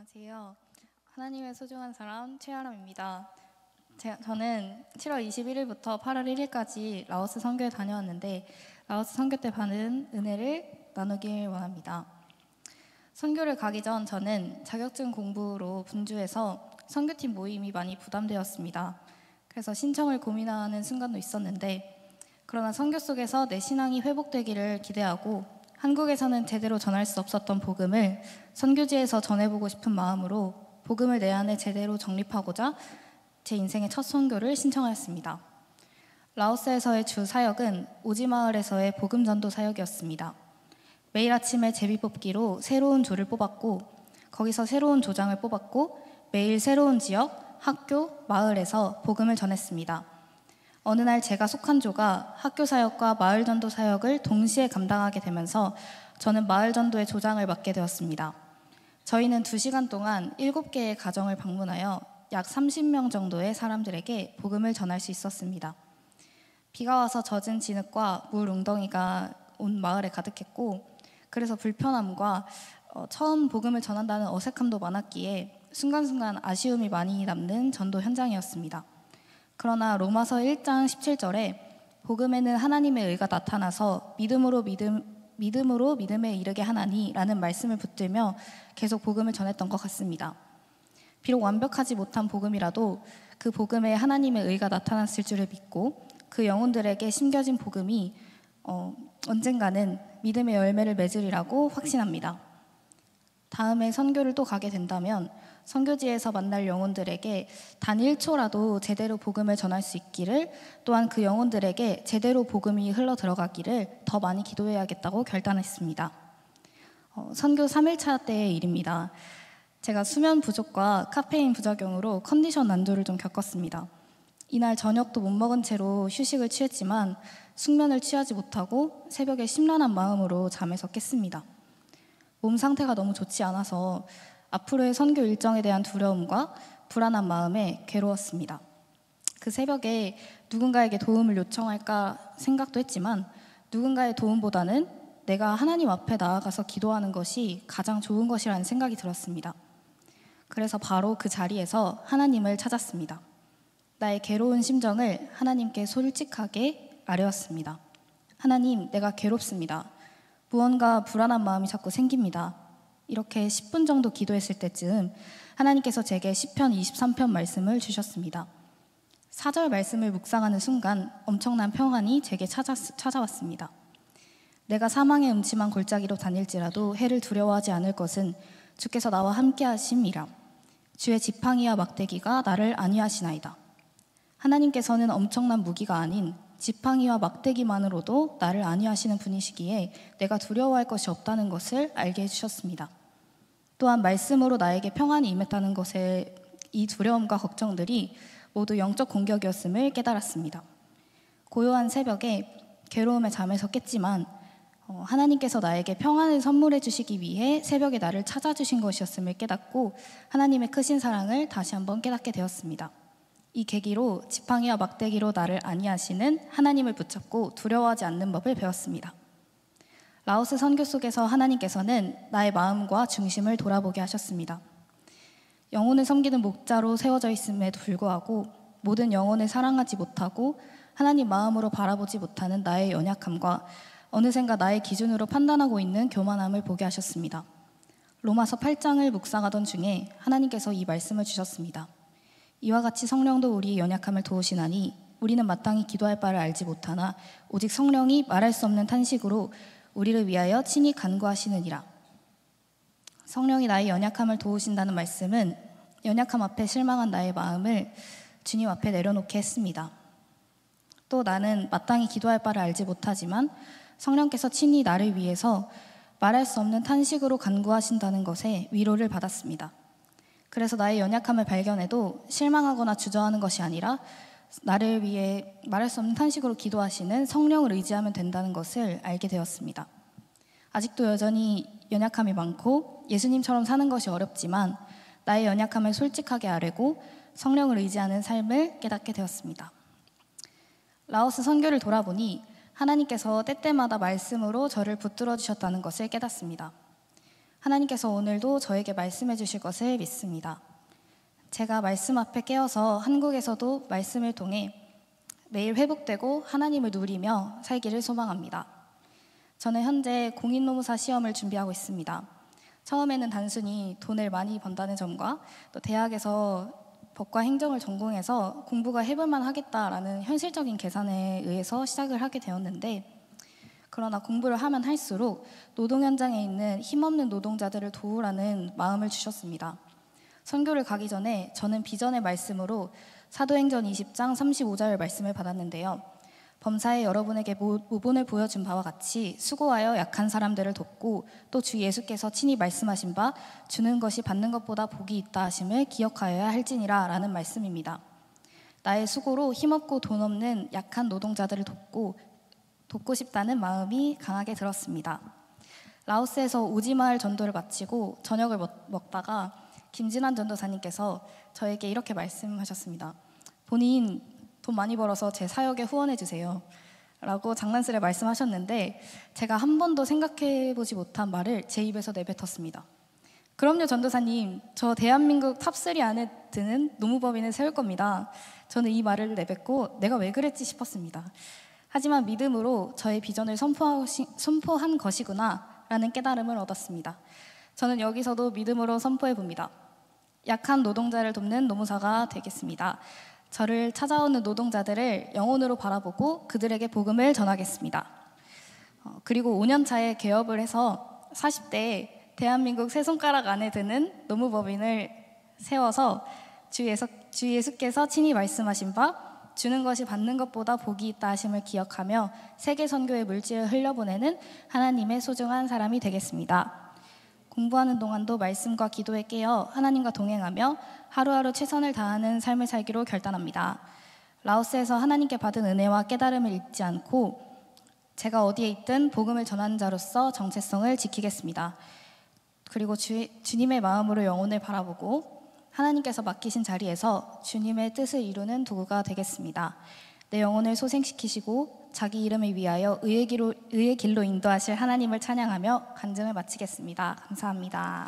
안녕하세요. 하나님의 소중한 사람 최아람입니다. 저는 7월 21일부터 8월 1일까지 라오스 선교에 다녀왔는데 라오스 선교 때 받은 은혜를 나누길 원합니다. 선교를 가기 전 저는 자격증 공부로 분주해서 선교팀 모임이 많이 부담되었습니다. 그래서 신청을 고민하는 순간도 있었는데 그러나 선교 속에서 내 신앙이 회복되기를 기대하고 한국에서는 제대로 전할 수 없었던 복음을 선교지에서 전해보고 싶은 마음으로 복음을 내 안에 제대로 정립하고자 제 인생의 첫 선교를 신청하였습니다. 라오스에서의 주 사역은 오지마을에서의 복음 전도 사역이었습니다. 매일 아침에 제비뽑기로 새로운 조를 뽑았고 거기서 새로운 조장을 뽑았고 매일 새로운 지역, 학교, 마을에서 복음을 전했습니다. 어느 날 제가 속한 조가 학교 사역과 마을 전도 사역을 동시에 감당하게 되면서 저는 마을 전도의 조장을 맡게 되었습니다. 저희는 2시간 동안 7개의 가정을 방문하여 약 30명 정도의 사람들에게 복음을 전할 수 있었습니다. 비가 와서 젖은 진흙과 물 웅덩이가 온 마을에 가득했고 그래서 불편함과 처음 복음을 전한다는 어색함도 많았기에 순간순간 아쉬움이 많이 남는 전도 현장이었습니다. 그러나 로마서 1장 17절에 복음에는 하나님의 의가 나타나서 믿음으로 믿음에 이르게 하나니라는 말씀을 붙들며 계속 복음을 전했던 것 같습니다. 비록 완벽하지 못한 복음이라도 그 복음에 하나님의 의가 나타났을 줄을 믿고 그 영혼들에게 심겨진 복음이 언젠가는 믿음의 열매를 맺으리라고 확신합니다. 다음에 선교를 또 가게 된다면 선교지에서 만날 영혼들에게 단 1초라도 제대로 복음을 전할 수 있기를 또한 그 영혼들에게 제대로 복음이 흘러 들어가기를 더 많이 기도해야겠다고 결단했습니다. 선교 3일차 때의 일입니다. 제가 수면 부족과 카페인 부작용으로 컨디션 난조를 좀 겪었습니다. 이날 저녁도 못 먹은 채로 휴식을 취했지만 숙면을 취하지 못하고 새벽에 심란한 마음으로 잠에서 깼습니다. 몸 상태가 너무 좋지 않아서 앞으로의 선교 일정에 대한 두려움과 불안한 마음에 괴로웠습니다. 그 새벽에 누군가에게 도움을 요청할까 생각도 했지만 누군가의 도움보다는 내가 하나님 앞에 나아가서 기도하는 것이 가장 좋은 것이라는 생각이 들었습니다. 그래서 바로 그 자리에서 하나님을 찾았습니다. 나의 괴로운 심정을 하나님께 솔직하게 아뢰었습니다. 하나님, 내가 괴롭습니다. 무언가 불안한 마음이 자꾸 생깁니다. 이렇게 10분 정도 기도했을 때쯤 하나님께서 제게 시편 23편 말씀을 주셨습니다. 4절 말씀을 묵상하는 순간 엄청난 평안이 제게 찾아왔습니다. 내가 사망의 음침한 골짜기로 다닐지라도 해를 두려워하지 않을 것은 주께서 나와 함께 하심이라. 주의 지팡이와 막대기가 나를 안위하시나이다. 하나님께서는 엄청난 무기가 아닌 지팡이와 막대기만으로도 나를 안위하시는 분이시기에 내가 두려워할 것이 없다는 것을 알게 해주셨습니다. 또한 말씀으로 나에게 평안이 임했다는 것에 이 두려움과 걱정들이 모두 영적 공격이었음을 깨달았습니다. 고요한 새벽에 괴로움에 잠에서 깼지만 하나님께서 나에게 평안을 선물해 주시기 위해 새벽에 나를 찾아주신 것이었음을 깨닫고 하나님의 크신 사랑을 다시 한번 깨닫게 되었습니다. 이 계기로 지팡이와 막대기로 나를 안위하시는 하나님을 붙잡고 두려워하지 않는 법을 배웠습니다. 라오스 선교 속에서 하나님께서는 나의 마음과 중심을 돌아보게 하셨습니다. 영혼을 섬기는 목자로 세워져 있음에도 불구하고 모든 영혼을 사랑하지 못하고 하나님 마음으로 바라보지 못하는 나의 연약함과 어느샌가 나의 기준으로 판단하고 있는 교만함을 보게 하셨습니다. 로마서 8장을 묵상하던 중에 하나님께서 이 말씀을 주셨습니다. 이와 같이 성령도 우리의 연약함을 도우시나니 우리는 마땅히 기도할 바를 알지 못하나 오직 성령이 말할 수 없는 탄식으로 우리를 위하여 친히 간구하시느니라. 성령이 나의 연약함을 도우신다는 말씀은 연약함 앞에 실망한 나의 마음을 주님 앞에 내려놓게 했습니다. 또 나는 마땅히 기도할 바를 알지 못하지만 성령께서 친히 나를 위해서 말할 수 없는 탄식으로 간구하신다는 것에 위로를 받았습니다. 그래서 나의 연약함을 발견해도 실망하거나 주저하는 것이 아니라 나를 위해 말할 수 없는 탄식으로 기도하시는 성령을 의지하면 된다는 것을 알게 되었습니다. 아직도 여전히 연약함이 많고 예수님처럼 사는 것이 어렵지만 나의 연약함을 솔직하게 아뢰고 성령을 의지하는 삶을 깨닫게 되었습니다. 라오스 선교를 돌아보니 하나님께서 때때마다 말씀으로 저를 붙들어 주셨다는 것을 깨닫습니다. 하나님께서 오늘도 저에게 말씀해 주실 것을 믿습니다. 제가 말씀 앞에 깨어서 한국에서도 말씀을 통해 매일 회복되고 하나님을 누리며 살기를 소망합니다. 저는 현재 공인노무사 시험을 준비하고 있습니다. 처음에는 단순히 돈을 많이 번다는 점과 또 대학에서 법과 행정을 전공해서 공부가 해볼만 하겠다라는 현실적인 계산에 의해서 시작을 하게 되었는데, 그러나 공부를 하면 할수록 노동 현장에 있는 힘없는 노동자들을 도우라는 마음을 주셨습니다. 선교를 가기 전에 저는 비전의 말씀으로 사도행전 20장 35절 말씀을 받았는데요. 범사에 여러분에게 모본을 보여준 바와 같이 수고하여 약한 사람들을 돕고 또 주 예수께서 친히 말씀하신 바 주는 것이 받는 것보다 복이 있다 하심을 기억하여야 할지니라 라는 말씀입니다. 나의 수고로 힘없고 돈 없는 약한 노동자들을 돕고 싶다는 마음이 강하게 들었습니다. 라오스에서 오지마을 전도를 마치고 저녁을 먹다가 김진환 전도사님께서 저에게 이렇게 말씀하셨습니다. 본인 돈 많이 벌어서 제 사역에 후원해 주세요 라고 장난스레 말씀하셨는데, 제가 한 번도 생각해보지 못한 말을 제 입에서 내뱉었습니다. 그럼요 전도사님, 저 대한민국 탑3 안에 드는 노무법인을 세울 겁니다. 저는 이 말을 내뱉고 내가 왜 그랬지 싶었습니다. 하지만 믿음으로 저의 비전을 선포한 것이구나 라는 깨달음을 얻었습니다. 저는 여기서도 믿음으로 선포해 봅니다. 약한 노동자를 돕는 노무사가 되겠습니다. 저를 찾아오는 노동자들을 영혼으로 바라보고 그들에게 복음을 전하겠습니다. 그리고 5년 차에 개업을 해서 40대에 대한민국 세 손가락 안에 드는 노무법인을 세워서 주 예수께서 친히 말씀하신 바 주는 것이 받는 것보다 복이 있다 하심을 기억하며 세계 선교의 물질을 흘려보내는 하나님의 소중한 사람이 되겠습니다. 공부하는 동안도 말씀과 기도에 깨어 하나님과 동행하며 하루하루 최선을 다하는 삶을 살기로 결단합니다. 라오스에서 하나님께 받은 은혜와 깨달음을 잊지 않고 제가 어디에 있든 복음을 전하는 자로서 정체성을 지키겠습니다. 그리고 주님의 마음으로 영혼을 바라보고 하나님께서 맡기신 자리에서 주님의 뜻을 이루는 도구가 되겠습니다. 내 영혼을 소생시키시고 자기 이름을 위하여 의의 길로 인도하실 하나님을 찬양하며 간증을 마치겠습니다. 감사합니다.